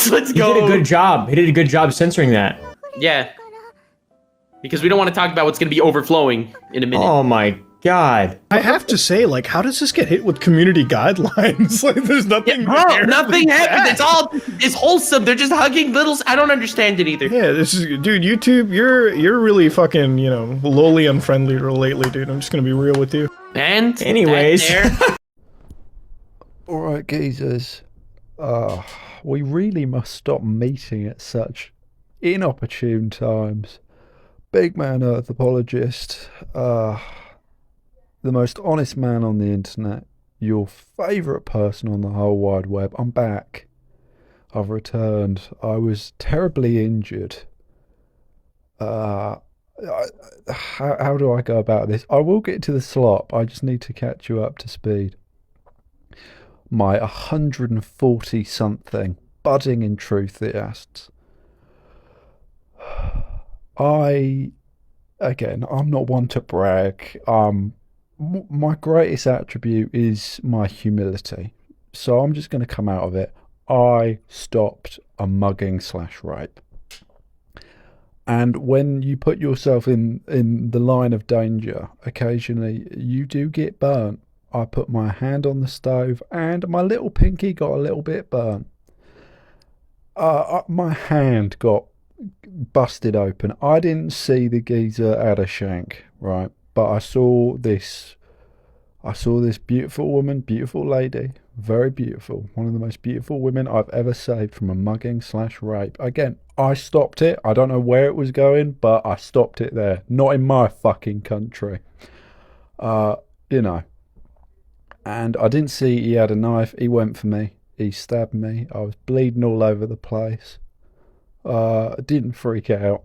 Let's go. He did a good job. He did a good job censoring that. Yeah. Because we don't want to talk about what's going to be overflowing in a minute. Oh my god. I have to say, like, how does this get hit with community guidelines? Like, there's nothing. Bro, nothing happened. It's wholesome. They're just hugging littles. I don't understand it either. Yeah, this is, dude. YouTube, you're really fucking, you know, lowly unfriendly lately, dude. I'm just gonna be real with you. And anyways, all right, geezers. We really must stop meeting at such inopportune times. Big man Earth Apologist, the most honest man on the internet, your favourite person on the whole wide web. I'm back. I've returned. I was terribly injured. How do I go about this? I will get to the slop. I just need to catch you up to speed. My 140 something budding enthusiasts. I'm not one to brag. My greatest attribute is my humility. So I'm just going to come out of it. I stopped a mugging/rape. And when you put yourself in the line of danger, occasionally you do get burnt. I put my hand on the stove and my little pinky got a little bit burnt. My hand got busted open. I didn't see the geezer at a shank, right? But I saw this beautiful woman, beautiful lady, very beautiful, one of the most beautiful women I've ever saved from a mugging/rape. Again, I stopped it. I don't know where it was going, but I stopped it there. Not in my fucking country. You know. And I didn't see he had a knife. He went for me. He stabbed me. I was bleeding all over the place. I didn't freak out.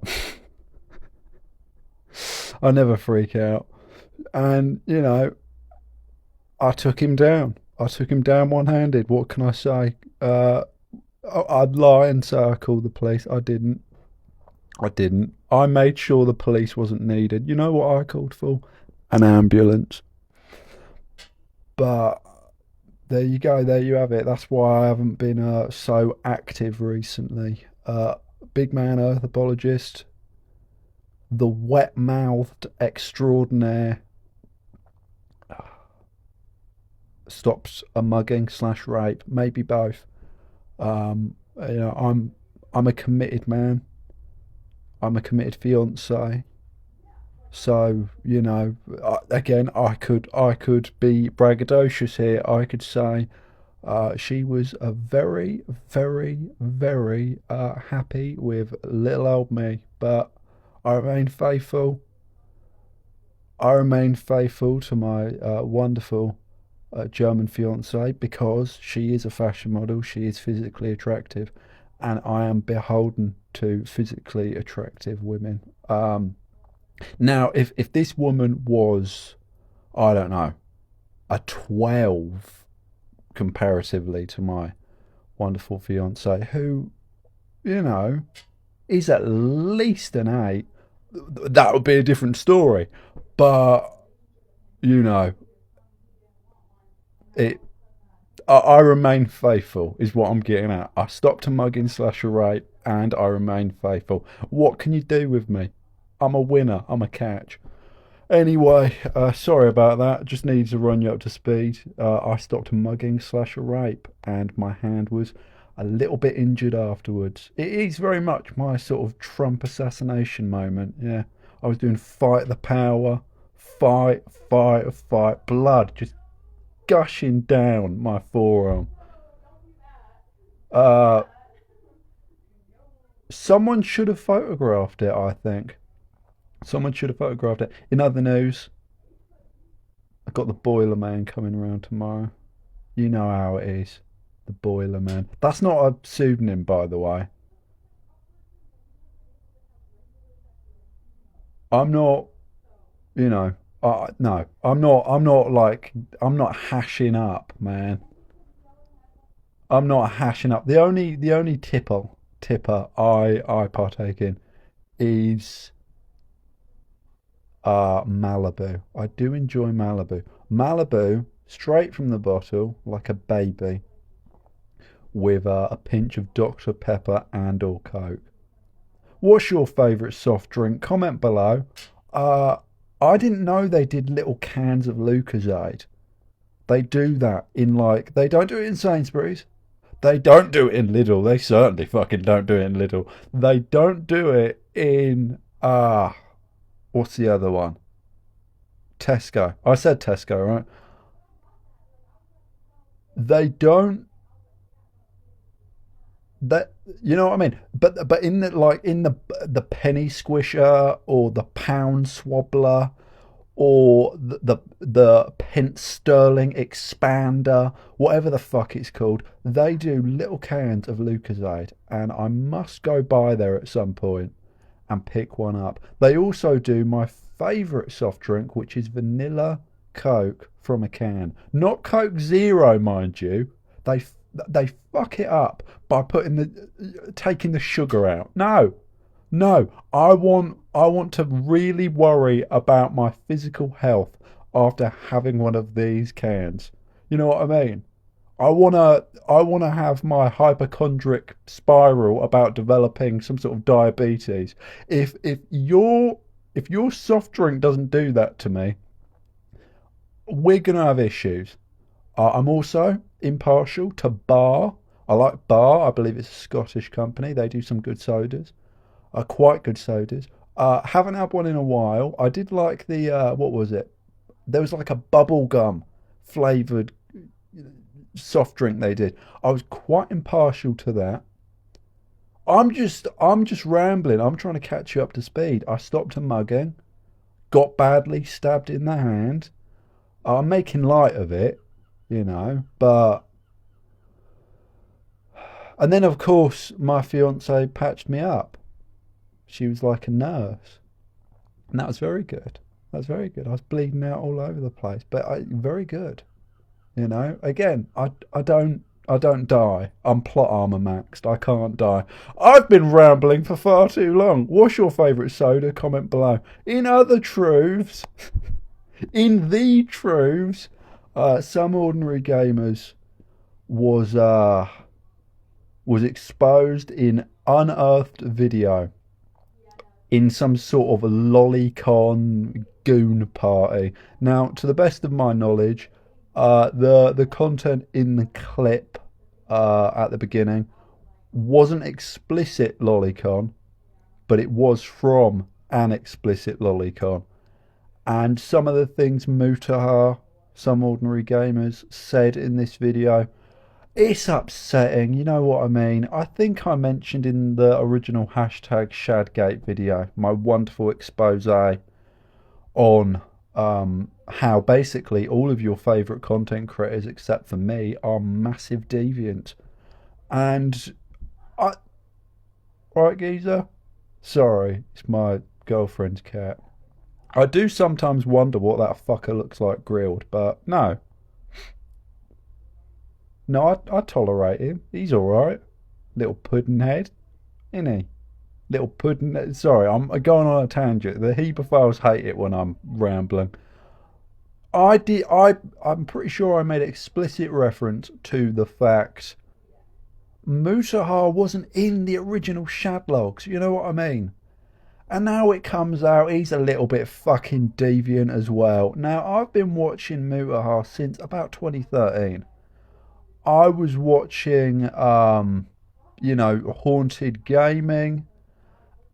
I never freak out. And, you know, I took him down. I took him down one-handed. What can I say? I'd lie and say I called the police. I didn't. I made sure the police wasn't needed. You know what I called for? An ambulance. But there you go. There you have it. That's why I haven't been so active recently. Big man Earth Apologist. The wet-mouthed extraordinaire. Stops a mugging/rape, maybe both. You know, I'm a committed man. I'm a committed fiance. So, you know, again, I could be braggadocious here. I could say she was a very, very, very happy with little old me, but I remain faithful. I remain faithful to my wonderful German fiance because she is a fashion model. She is physically attractive, and I am beholden to physically attractive women. Now, if this woman was, I don't know, a 12 comparatively to my wonderful fiance, who, you know, is at least an 8, that would be a different story. But, you know, I remain faithful is what I'm getting at. I stopped a mugging/rape and I remain faithful. What can you do with me? I'm a winner. I'm a catch. Anyway, sorry about that. Just needed to run you up to speed. I stopped a mugging/rape and my hand was a little bit injured afterwards. It is very much my sort of Trump assassination moment. Yeah, I was doing fight the power, fight, blood just gushing down my forearm. Someone should have photographed it, I think. Someone should have photographed it. In other news, I've got the Boiler Man coming around tomorrow. You know how it is. The Boiler Man. That's not a pseudonym, by the way. I'm not, you know, no, I'm not hashing up, man. I'm not hashing up. The only tipper I partake in is Malibu. I do enjoy Malibu. Malibu, straight from the bottle, like a baby, with a pinch of Dr. Pepper and or Coke. What's your favourite soft drink? Comment below. I didn't know they did little cans of Lucozade. They do that in they don't do it in Sainsbury's. They don't do it in Lidl. They certainly fucking don't do it in Lidl. They don't do it in, what's the other one? Tesco. I said Tesco, right? They don't. That, you know what I mean? But in the penny squisher or the pound swabbler or the pence sterling expander, whatever the fuck it's called, they do little cans of Lucozade, and I must go by there at some point and pick one up. They also do my favourite soft drink, which is vanilla Coke from a can. Not Coke Zero, mind you. They fuck it up by taking the sugar out. No, I want to really worry about my physical health after having one of these cans. You know what I mean? I wanna have my hypochondriac spiral about developing some sort of diabetes. If your soft drink doesn't do that to me, we're gonna have issues. I'm also impartial to Bar. I like Bar. I believe it's a Scottish company. They do some good sodas. Quite good sodas. Haven't had one in a while. I did like the, what was it? There was like a bubblegum flavoured soft drink they did. I was quite impartial to that. I'm just rambling. I'm trying to catch you up to speed. I stopped a mugging. Got badly stabbed in the hand. I'm making light of it, you know, but... And then, of course, my fiancée patched me up. She was like a nurse. And that was very good. That was very good. I was bleeding out all over the place, but very good. You know, again, I don't die. I'm plot armor maxed. I can't die. I've been rambling for far too long. What's your favourite soda? Comment below. In other truths, in the truths, Some Ordinary Gamers was exposed in unEarthed video in some sort of lolicon goon party. Now, to the best of my knowledge, the content in the clip at the beginning wasn't explicit lolicon, but it was from an explicit lolicon. And some of the things Mutahar, Some Ordinary Gamers, said in this video, it's upsetting, you know what I mean? I think I mentioned in the original hashtag Shadgate video my wonderful expose on how basically all of your favourite content creators except for me are massive deviants. And right, geezer? Sorry, it's my girlfriend's cat. I do sometimes wonder what that fucker looks like grilled, but no. No, I tolerate him. He's alright. Little pudding head, isn't he? Little pudding... Sorry, I'm going on a tangent. The hebophiles hate it when I'm rambling. I'm pretty sure I made explicit reference to the fact Mutahar wasn't in the original Shadlogs. You know what I mean? And now it comes out he's a little bit fucking deviant as well. Now, I've been watching Mutahar since about 2013. I was watching, you know, Haunted Gaming,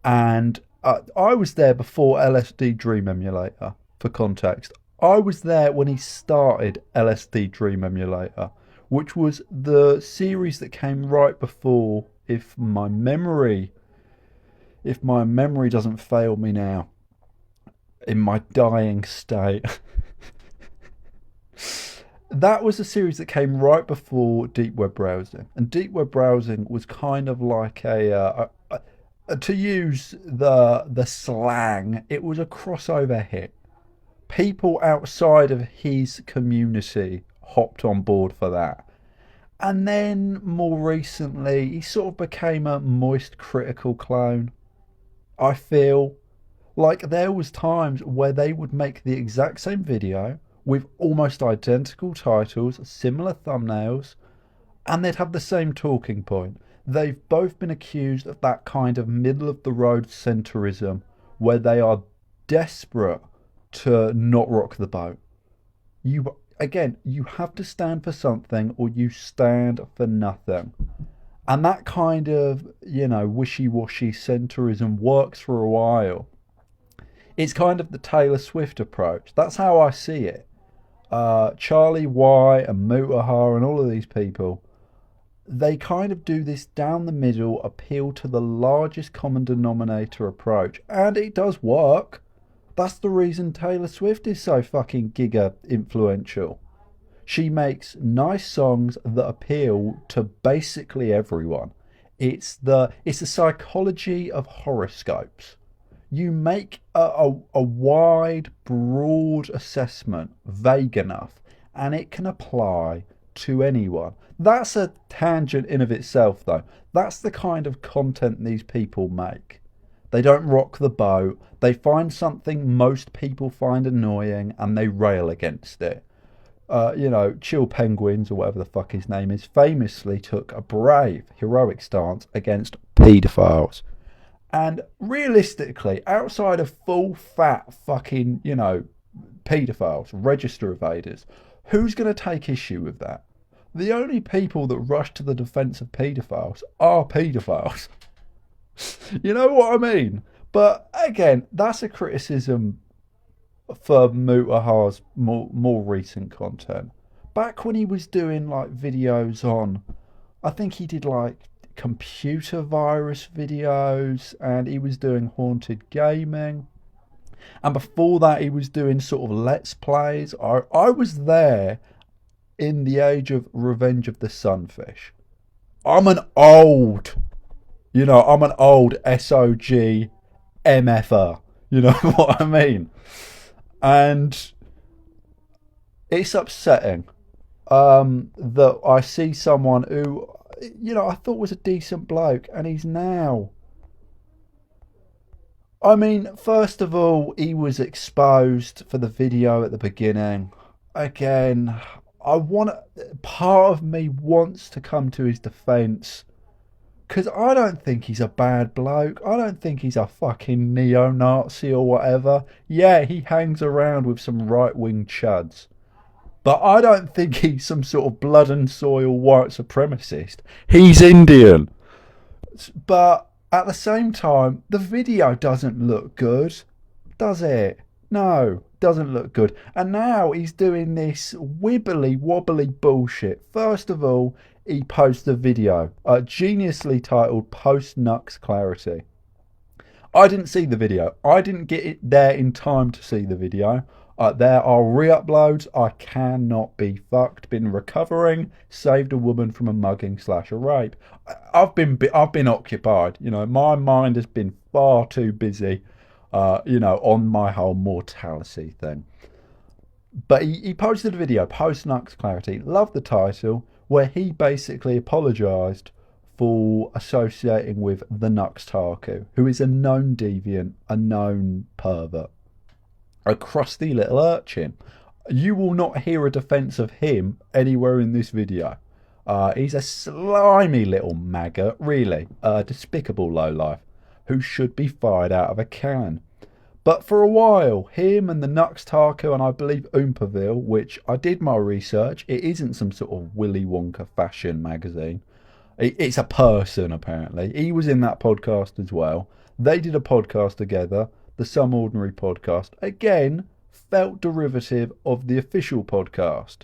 and I was there before LSD Dream Emulator, for context. I was there when he started LSD Dream Emulator, which was the series that came right before, if my memory doesn't fail me now, in my dying state. That was a series that came right before deep web browsing, and deep web browsing was kind of like a to use the slang, it was a crossover hit. People outside of his community hopped on board for that, and then more recently he sort of became a moist critical clone. I feel like there was times where they would make the exact same video with almost identical titles, similar thumbnails, and they'd have the same talking point. They've both been accused of that kind of middle of the road centrism where they are desperate to not rock the boat. You have to stand for something or you stand for nothing. And that kind of, wishy-washy centrism works for a while. It's kind of the Taylor Swift approach. That's how I see it. Charlie Y and Mutahar and all of these people, they kind of do this down the middle, appeal to the largest common denominator approach. And it does work. That's the reason Taylor Swift is so fucking giga influential. She makes nice songs that appeal to basically everyone. It's the psychology of horoscopes. You make a wide, broad assessment vague enough, and it can apply to anyone. That's a tangent in of itself, though. That's the kind of content these people make. They don't rock the boat. They find something most people find annoying, and they rail against it. Chill Penguins, or whatever the fuck his name is, famously took a brave, heroic stance against paedophiles. And realistically, outside of full fat fucking, paedophiles, register evaders, who's going to take issue with that? The only people that rush to the defence of paedophiles are paedophiles. You know what I mean? But again, that's a criticism for Mutahar's more recent content. Back when he was doing like videos on, I think he did like computer virus videos, and he was doing haunted gaming, and before that he was doing sort of let's plays. I was there in the age of Revenge of the Sunfish. I'm an old S.o.g. MFer, you know what I mean? And it's upsetting that I see someone who, I thought was a decent bloke, and he's now... I mean, first of all, he was exposed for the video at the beginning. Again, part of me wants to come to his defence, because I don't think he's a bad bloke. I don't think he's a fucking neo-Nazi or whatever. Yeah, he hangs around with some right-wing chuds. But I don't think he's some sort of blood and soil white supremacist. He's Indian. But at the same time, the video doesn't look good, does it? No, doesn't look good. And now he's doing this wibbly wobbly bullshit. First of all, he posts a video, geniusly titled Post Nux Clarity. I didn't see the video. I didn't get it there in time to see the video. There are re-uploads. I cannot be fucked. Been recovering. Saved a woman from a mugging / a rape. I've been occupied. My mind has been far too busy. On my whole mortality thing. But he posted a video, Post Nux Clarity. Love the title, where he basically apologised for associating with the Nux Taku, who is a known deviant, a known pervert. A crusty little urchin. You will not hear a defence of him anywhere in this video. He's a slimy little maggot, really. A despicable lowlife, who should be fired out of a can. But for a while, him and the Nux Taku, and I believe oompaville, which I did my research, it isn't some sort of Willy Wonka fashion magazine. It's a person, apparently. He was in that podcast as well. They did a podcast together, the Some Ordinary podcast. Again, felt derivative of the official podcast,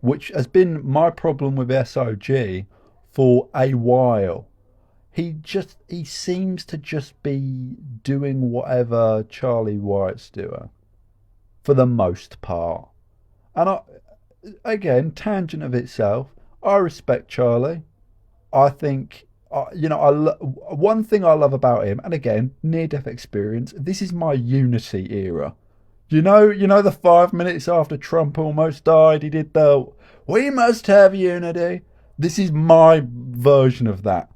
which has been my problem with S.o.g. for a while. He seems to just be doing whatever Charlie White's doing, for the most part. And again, tangent of itself, I respect Charlie. I think, one thing I love about him, and again, near-death experience, this is my Unity era. You know the 5 minutes after Trump almost died, he did the, "We must have unity." This is my version of that.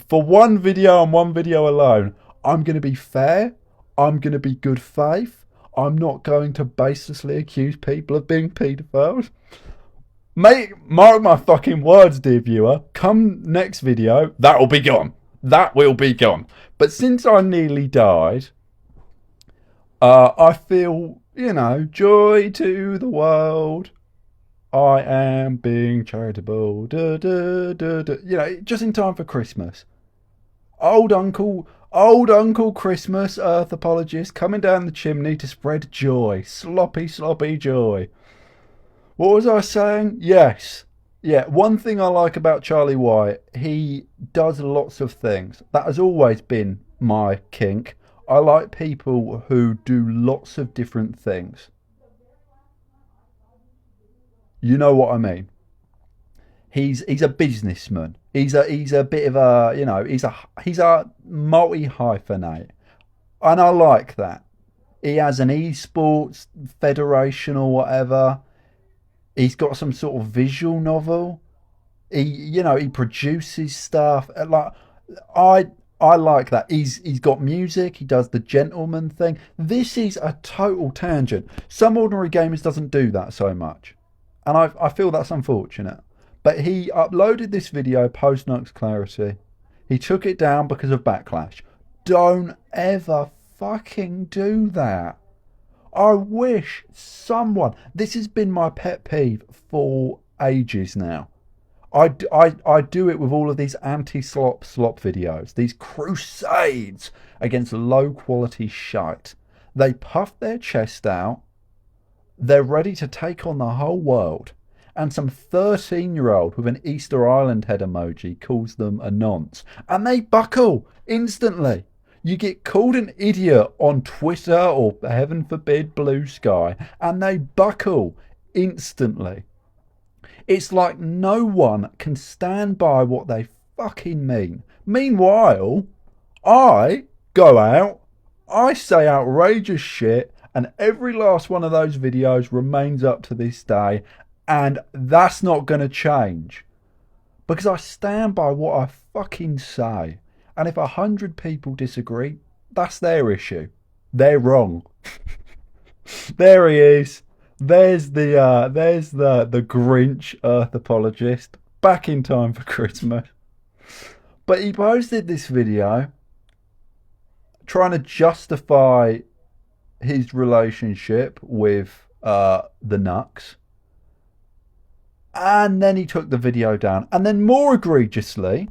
For one video and one video alone, I'm going to be fair. I'm going to be good faith. I'm not going to baselessly accuse people of being paedophiles. Mate, mark my fucking words, dear viewer. Come next video, that will be gone. That will be gone. But since I nearly died, I feel, joy to the world. I am being charitable. Da, da, da, da. Just in time for Christmas. Old Uncle Christmas, Earth apologist, coming down the chimney to spread joy. Sloppy, sloppy joy. What was I saying? Yes. Yeah, one thing I like about Charlie White, he does lots of things. That has always been my kink. I like people who do lots of different things. You know what I mean? He's a businessman. He's a bit of a, he's a multi-hyphenate. And I like that. He has an esports federation or whatever. He's got some sort of visual novel. He produces stuff. Like, I like that. He's got music. He does the gentleman thing. This is a total tangent. Some Ordinary Gamers doesn't do that so much, and I feel that's unfortunate. But he uploaded this video post Nux Clarity. He took it down because of backlash. Don't ever fucking do that. I wish someone... This has been my pet peeve for ages now. I do it with all of these anti-slop videos. These crusades against low-quality shite. They puff their chest out. They're ready to take on the whole world. And some 13-year-old with an Easter Island head emoji calls them a nonce. And they buckle instantly. You get called an idiot on Twitter or, heaven forbid, Blue Sky, and they buckle instantly. It's like no one can stand by what they fucking mean. Meanwhile, I go out, I say outrageous shit, and every last one of those videos remains up to this day, and that's not going to change. Because I stand by what I fucking say. And if 100 people disagree, that's their issue. They're wrong. There he is. There's the Grinch Earth apologist, back in time for Christmas. But he posted this video trying to justify his relationship with the Nux. And then he took the video down. And then more egregiously,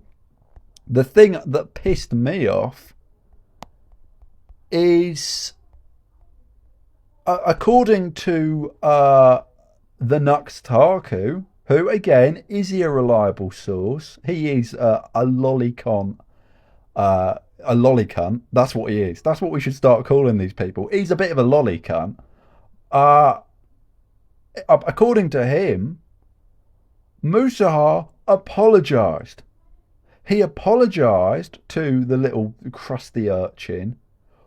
the thing that pissed me off is, according to the Nux Taku, who again is he a reliable source? He is a lolicon, a lollicunt. That's what he is. That's what we should start calling these people. He's a bit of a lollicunt. According to him, Mutahar apologised. He apologised to the little crusty urchin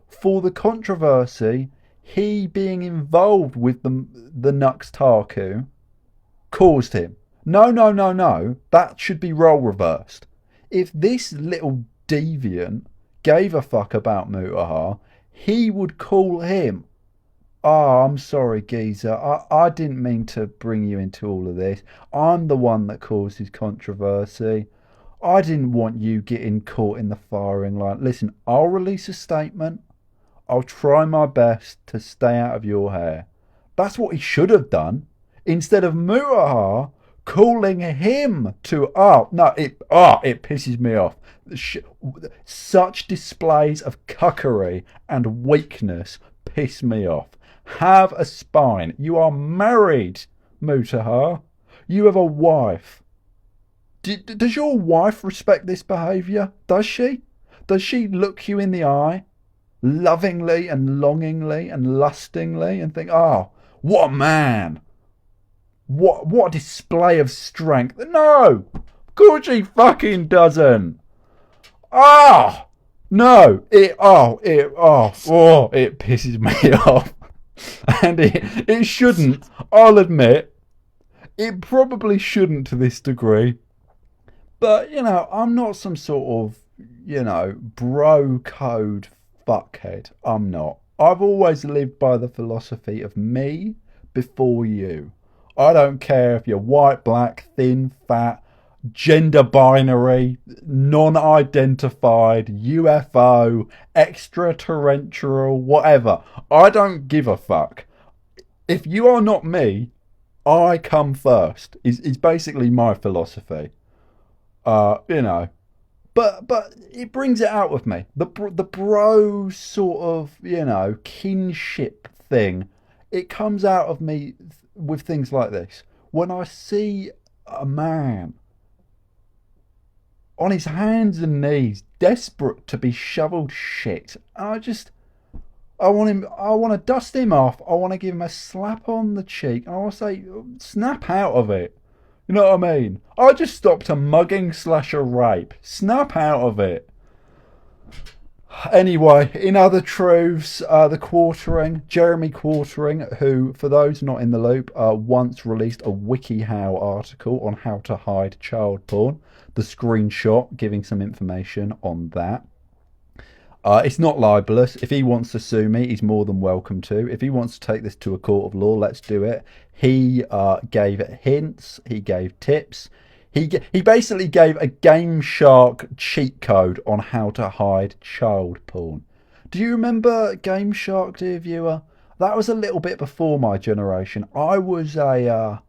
for the controversy he being involved with the Nux Taku caused him. No. That should be role reversed. If this little deviant gave a fuck about Mutahar, he would call him, "Oh, I'm sorry, geezer. I didn't mean to bring you into all of this. I'm the one that caused his controversy. I didn't want you getting caught in the firing line. Listen, I'll release a statement. I'll try my best to stay out of your hair." That's what he should have done. Instead of Mutahar calling him to... it pisses me off. Such displays of cuckery and weakness piss me off. Have a spine. You are married, Mutahar. You have a wife. Does your wife respect this behaviour? Does she? Does she look you in the eye, lovingly and longingly and lustingly, and think, "Oh, what a man. What a display of strength"? No! Of course she fucking doesn't. No. It pisses me off. And it shouldn't. I'll admit, it probably shouldn't to this degree. But, I'm not some sort of, bro code fuckhead. I'm not. I've always lived by the philosophy of me before you. I don't care if you're white, black, thin, fat, gender binary, non-identified, UFO, extraterrestrial, whatever. I don't give a fuck. If you are not me, I come first. Is basically my philosophy. You know, but it brings it out with me. The bro sort of, you know, kinship thing. It comes out of me with things like this. When I see a man on his hands and knees, desperate to be shoveled shit, and I want to dust him off. I want to give him a slap on the cheek. I want to say, snap out of it. You know what I mean? I just stopped a mugging / a rape. Snap out of it. Anyway, in other truths, the Quartering, Jeremy Quartering, who, for those not in the loop, once released a WikiHow article on how to hide child porn. The screenshot giving some information on that. It's not libelous. If he wants to sue me, he's more than welcome to. If he wants to take this to a court of law, let's do it. He gave hints. He gave tips. He basically gave a Game Shark cheat code on how to hide child porn. Do you remember Game Shark, dear viewer? That was a little bit before my generation. I was a...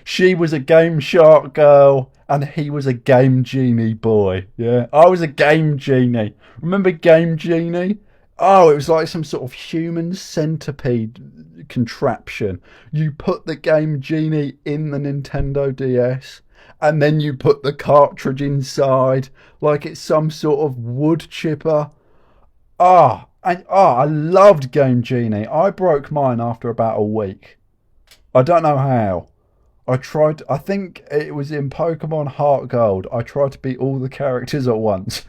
She was a Game Shark girl and he was a Game Genie boy. Yeah, I was a Game Genie. Remember Game Genie? Oh, it was like some sort of human centipede contraption. You put the Game Genie in the Nintendo DS and then you put the cartridge inside like it's some sort of wood chipper. I loved Game Genie. I broke mine after about a week. I don't know how. I think it was in Pokemon Heart Gold. I tried to beat all the characters at once.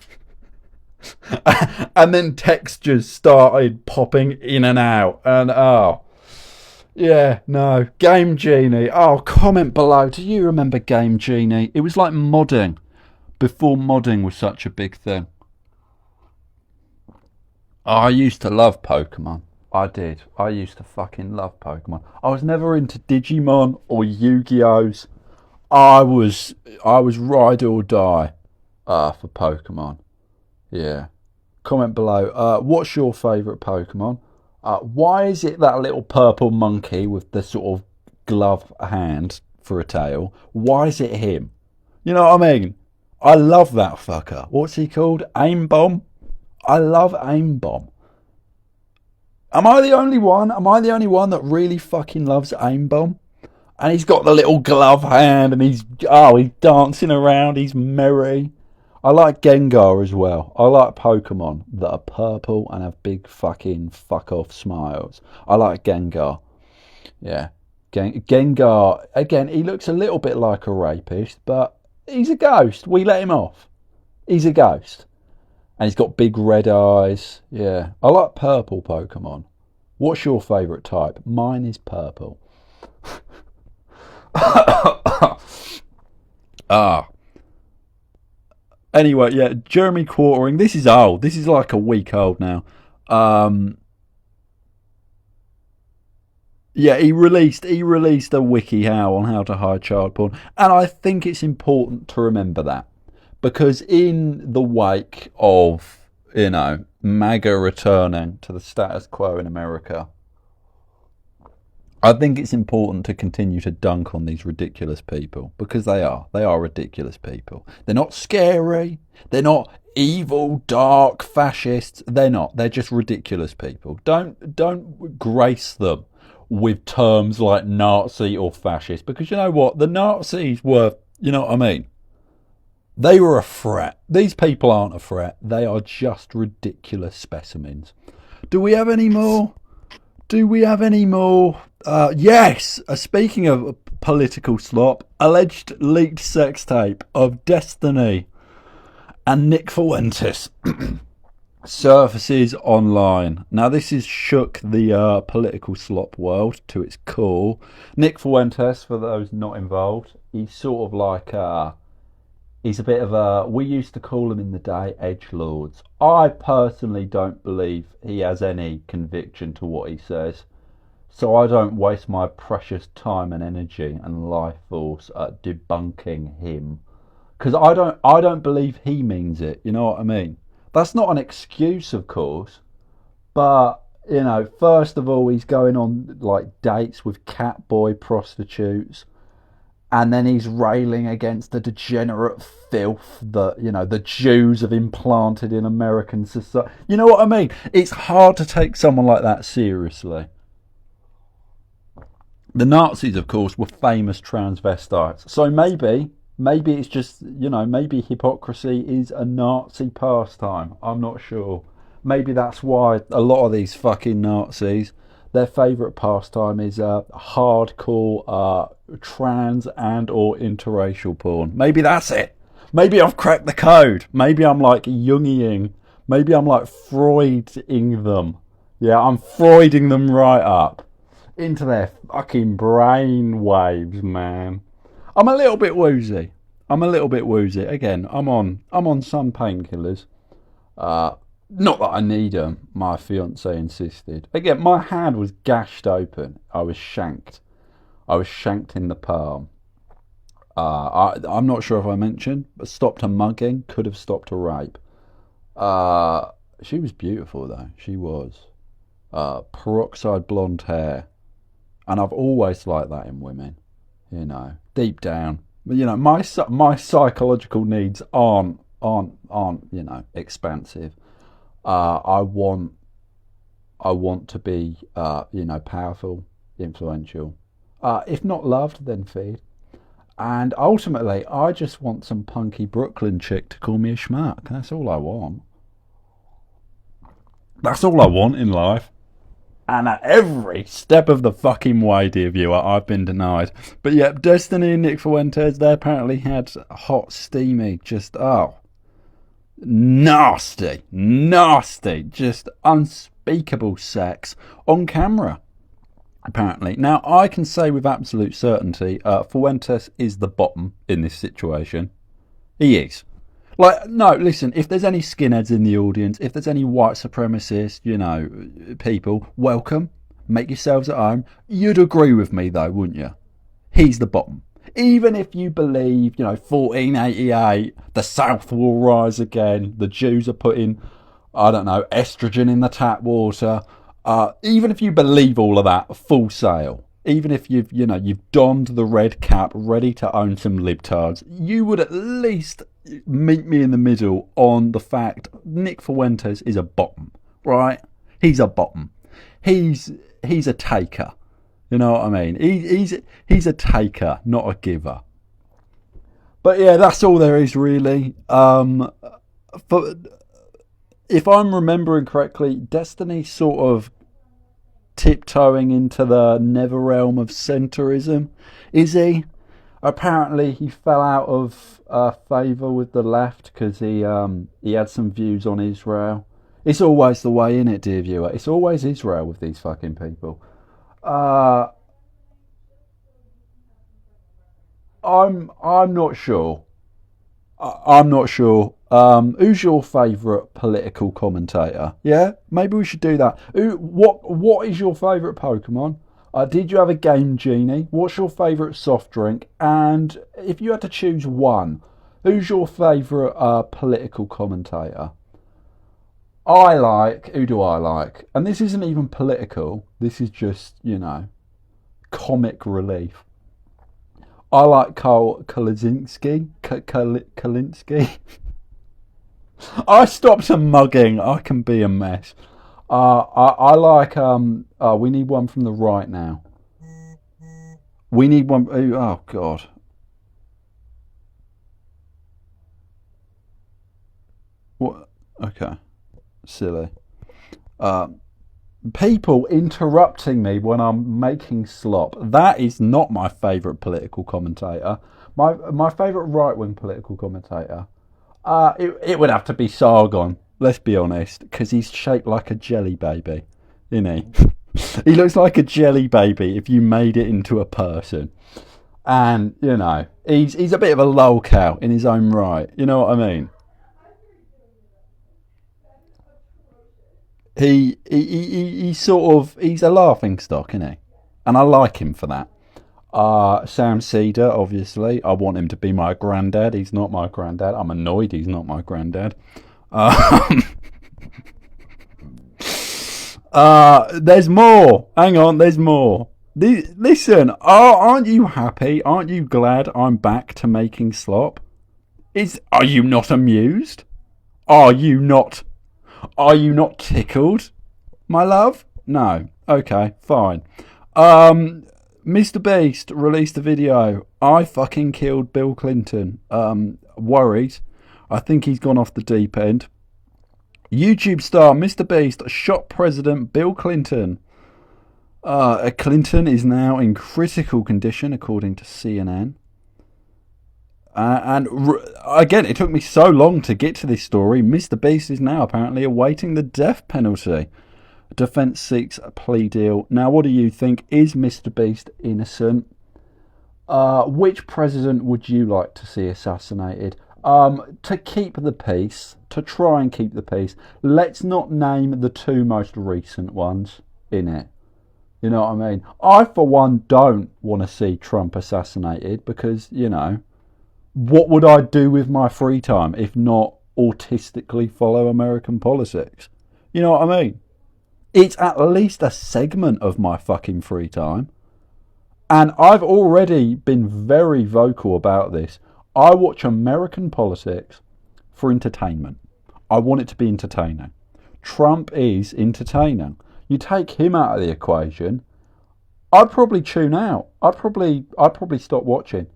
And then textures started popping in and out. And yeah, no. Game Genie. Oh, comment below. Do you remember Game Genie? It was like modding. Before modding was such a big thing. I used to love Pokemon. I did. I used to fucking love Pokemon. I was never into Digimon or Yu-Gi-Ohs. I was ride or die for Pokemon. Yeah. Comment below. What's your favourite Pokemon? Why is it that little purple monkey with the sort of glove hand for a tail? Why is it him? You know what I mean? I love that fucker. What's he called? Aim Bomb? I love Aim Bomb. Am I the only one? Am I the only one that really fucking loves Aim Bomb? And he's got the little glove hand and he's dancing around, he's merry. I like Gengar as well. I like Pokemon that are purple and have big fucking fuck off smiles. I like Gengar. Yeah. Gengar, again, he looks a little bit like a rapist, but he's a ghost. We let him off. He's a ghost. And he's got big red eyes. Yeah. I like purple Pokemon. What's your favourite type? Mine is purple. Anyway, yeah, Jeremy Quartering. This is old. This is like a week old now. Yeah, he released a WikiHow on how to hide child porn. And I think it's important to remember that. Because in the wake of, you know, MAGA returning to the status quo in America, I think it's important to continue to dunk on these ridiculous people. Because they are ridiculous people. They're not scary. They're not evil, dark, fascists. They're not. They're just ridiculous people. Don't grace them with terms like Nazi or fascist. Because you know what? The Nazis were, you know what I mean? They were a threat. These people aren't a threat. They are just ridiculous specimens. Do we have any more? Yes. Speaking of political slop, alleged leaked sex tape of Destiny and Nick Fuentes surfaces online. Now this has shook the political slop world to its core. Nick Fuentes, for those not involved, he's sort of like he's a bit of a, we used to call him in the day, edgelords. I personally don't believe he has any conviction to what he says. so I don't waste my precious time and energy and life force debunking him, because I don't believe he means it. You know what I mean? That's not an excuse, of course, but you know, first of all, he's going on like dates with catboy prostitutes, and then he's railing against the degenerate filth that, you know, the Jews have implanted in American society. You know what I mean? It's hard to take someone like that seriously. The Nazis, of course, were famous transvestites. So maybe it's just, you know, maybe hypocrisy is a Nazi pastime. I'm not sure. Maybe that's why a lot of these fucking Nazis, their favourite pastime is hardcore trans and or interracial porn. Maybe that's it. Maybe I've cracked the code. Maybe I'm like Jungian. Maybe I'm like Freuding them. Yeah, I'm Freuding them right up into their fucking brain waves, man. I'm a little bit woozy. Again, I'm on some painkillers. Not that I need them. My fiance insisted. Again, my hand was gashed open. I was shanked in the palm. I'm not sure if I mentioned, but stopped a mugging, could have stopped a rape. She was beautiful though. She was. Peroxide blonde hair. And I've always liked that in women. You know, deep down. You know, my psychological needs aren't you know, expansive. I want to be, you know, powerful, influential. If not loved, then feared. And ultimately, I just want some punky Brooklyn chick to call me a schmuck. That's all I want. That's all I want in life. And at every step of the fucking way, dear viewer, I've been denied. But yep, Destiny and Nick Fuentes, they apparently had hot, steamy, just, nasty, just unspeakable sex on camera, apparently. Now, I can say with absolute certainty, Fuentes is the bottom in this situation. He is. Like, no, listen, if there's any skinheads in the audience, if there's any white supremacist, you know, people, welcome, make yourselves at home. You'd agree with me, though, wouldn't you? He's the bottom. Even if you believe, you know, 1488, the South will rise again, the Jews are putting, I don't know, estrogen in the tap water, even if you believe all of that, full sail, even if you've donned the red cap, ready to own some libtards, you would at least meet me in the middle on the fact Nick Fuentes is a bottom, right? He's a bottom. He's a taker. You know what I mean? He's a taker, not a giver. But yeah, that's all there is really. If I'm remembering correctly, Destiny sort of tiptoeing into the nether realm of centrism. Is he? Apparently, he fell out of favour with the left because he had some views on Israel. It's always the way, innit, dear viewer? It's always Israel with these fucking people. I'm not sure. I'm not sure. Who's your favourite political commentator? Yeah, maybe we should do that. What is your favourite Pokemon? Did you have a Game Genie? What's your favourite soft drink? And if you had to choose one, who's your favourite political commentator? Who do I like? And this isn't even political. This is just, you know, comic relief. I like Carl Kalinske. Kalinske. I stopped a mugging. I can be a mess. I like. We need one from the right now. We need one. Oh God. What? Okay. Silly. People interrupting me when I'm making slop. That is not my favourite political commentator. My favourite right-wing political commentator. It would have to be Sargon. Let's be honest, because he's shaped like a jelly baby, isn't he? He looks like a jelly baby if you made it into a person. And you know, he's a bit of a lolcow in his own right. You know what I mean? He's a laughing stock, isn't he? and I like him for that. Sam Cedar, obviously, I want him to be my granddad. He's not my granddad. I'm annoyed he's not my granddad. There's more. Hang on, there's more. Listen, aren't you happy? Aren't you glad I'm back to making slop? Are you not amused? Are you not tickled, my love? No. Okay, fine. Mr. Beast released a video. I fucking killed Bill Clinton. Worried. I think he's gone off the deep end. YouTube star Mr. Beast shot President Bill Clinton. Clinton is now in critical condition, according to CNN. Again, it took me so long to get to this story. Mr. Beast is now apparently awaiting the death penalty. Defense seeks a plea deal. Now, what do you think? Is Mr. Beast innocent? Which president would you like to see assassinated? To keep the peace, to try and keep the peace, let's not name the two most recent ones in it. You know what I mean? I, for one, don't want to see Trump assassinated because, you know, what would I do with my free time if not autistically follow American politics? You know what I mean? It's at least a segment of my fucking free time. And I've already been very vocal about this. I watch American politics for entertainment. I want it to be entertaining. Trump is entertaining. You take him out of the equation, I'd probably tune out. I'd probably stop watching.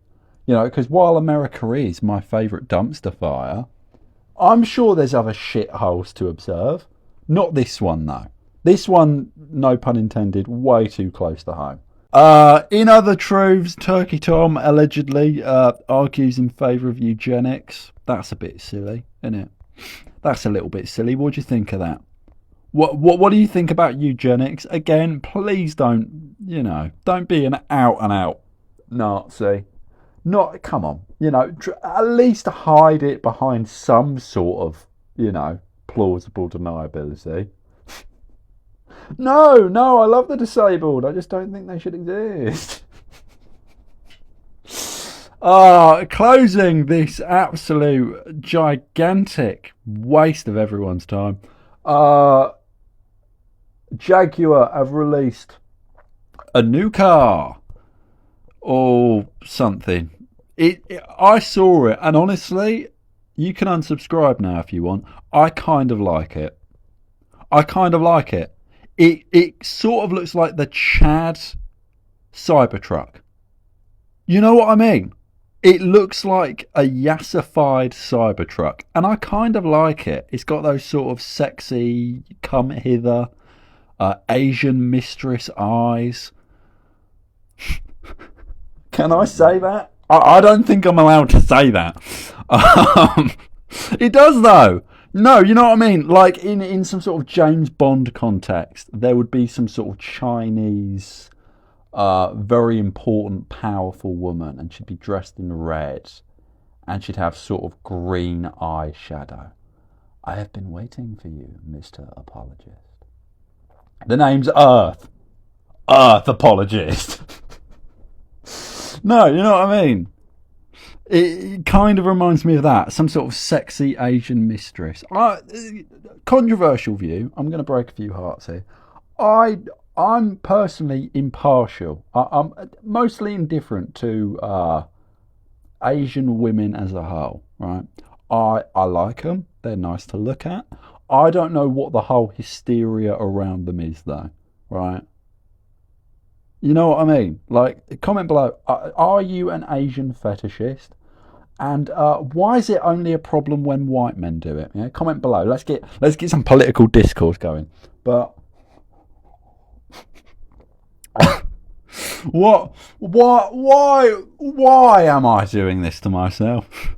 You know, because while America is my favourite dumpster fire, I'm sure there's other shitholes to observe. Not this one, though. This one, no pun intended, way too close to home. In other truths, Turkey Tom allegedly argues in favour of eugenics. That's a bit silly, isn't it? That's a little bit silly. What do you think of that? What do you think about eugenics? Again, please don't, you know, don't be an out and out Nazi. Come on, you know, at least hide it behind some sort of, you know, plausible deniability. No, I love the disabled. I just don't think they should exist. Closing this absolute gigantic waste of everyone's time. Jaguar have released a new car or something. I saw it, and honestly, you can unsubscribe now if you want. I kind of like it. It sort of looks like the Chad Cybertruck. You know what I mean? It looks like a yassified Cybertruck, and I kind of like it. It's got those sort of sexy, come hither, Asian mistress eyes. Can I say that? I don't think I'm allowed to say that. It does though. No, you know what I mean? Like in some sort of James Bond context, there would be some sort of Chinese, very important, powerful woman, and she'd be dressed in red, and she'd have sort of green eyeshadow. I have been waiting for you, Mr. Apologist. The name's Earth. Earth Apologist. No, you know what I mean? It kind of reminds me of that. Some sort of sexy Asian mistress. Controversial view. I'm going to break a few hearts here. I'm personally impartial. I'm mostly indifferent to Asian women as a whole, right? I like them. They're nice to look at. I don't know what the whole hysteria around them is, though, right? You know what I mean? Like, comment below. Are you an Asian fetishist? And why is it only a problem when white men do it? Yeah, comment below. Let's get some political discourse going. But why am I doing this to myself?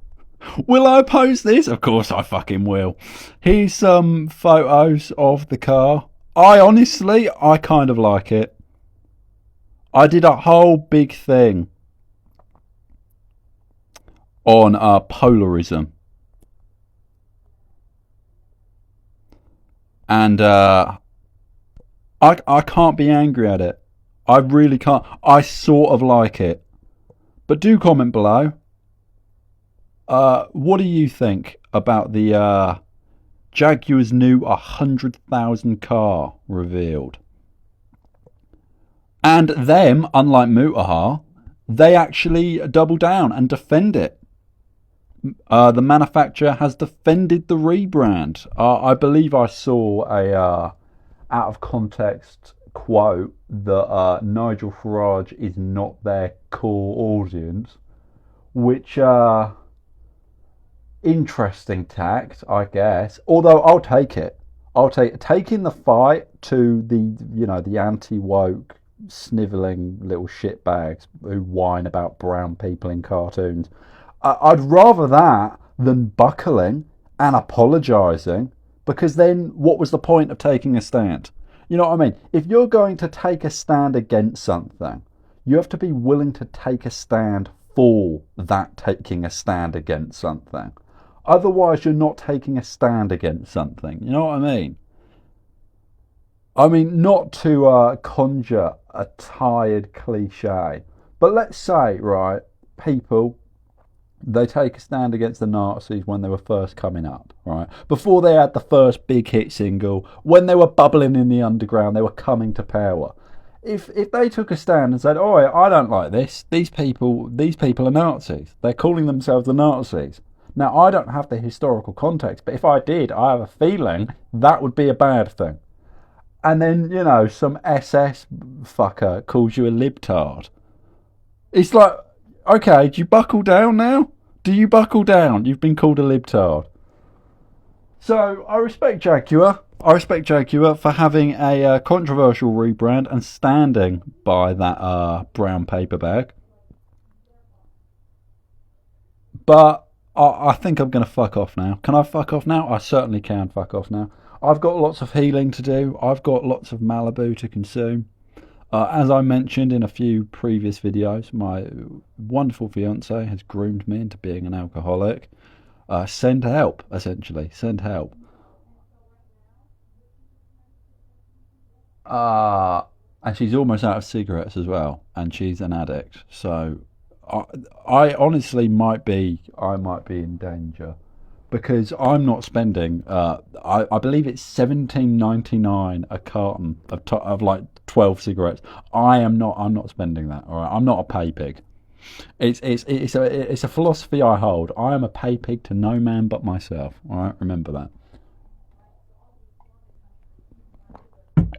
Will I post this? Of course I fucking will. Here's some photos of the car. I kind of like it. I did a whole big thing on polarism. And I can't be angry at it. I really can't. I sort of like it. But do comment below. What do you think about the Jaguar's new 100,000 car revealed? And them, unlike Mutahar, they actually double down and defend it. The manufacturer has defended the rebrand. I believe I saw a out of context quote that Nigel Farage is not their core audience, which interesting tact, I guess. Although I'll take it. I'll taking the fight to the anti-woke, snivelling little shitbags who whine about brown people in cartoons. I'd rather that than buckling and apologising, because then what was the point of taking a stand? You know what I mean? If you're going to take a stand against something, you have to be willing to take a stand for that taking a stand against something. Otherwise, you're not taking a stand against something. You know what I mean? I mean, not to conjure a tired cliche, but let's say, right, people, they take a stand against the Nazis when they were first coming up, right? Before they had the first big hit single, when they were bubbling in the underground, they were coming to power. If they took a stand and said, "Oh, I don't like this. These people are Nazis. They're calling themselves the Nazis." Now, I don't have the historical context, but if I did, I have a feeling that would be a bad thing. And then, some SS fucker calls you a libtard. It's like, okay, do you buckle down now? Do you buckle down? You've been called a libtard. So, I respect Jaguar. I respect Jaguar for having a controversial rebrand and standing by that brown paper bag. But I think I'm going to fuck off now. Can I fuck off now? I certainly can fuck off now. I've got lots of healing to do. I've got lots of Malibu to consume. As I mentioned in a few previous videos, my wonderful fiance has groomed me into being an alcoholic. Send help, essentially. Send help. And she's almost out of cigarettes as well. And she's an addict. So I honestly might be in danger, because I'm not spending I believe it's $17.99 a carton of like 12 cigarettes. I'm not spending that. All right, I'm not a pay pig. It's a philosophy I hold. I am a pay pig to no man but myself. All right, remember that.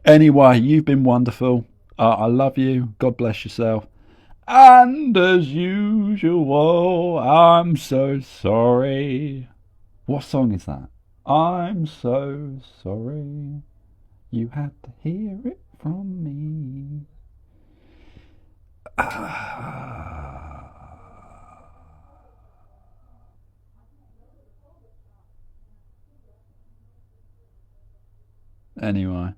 Anyway, you've been wonderful. I love you. God bless yourself. And as usual, I'm so sorry. What song is that? I'm so sorry. You had to hear it from me. Anyway.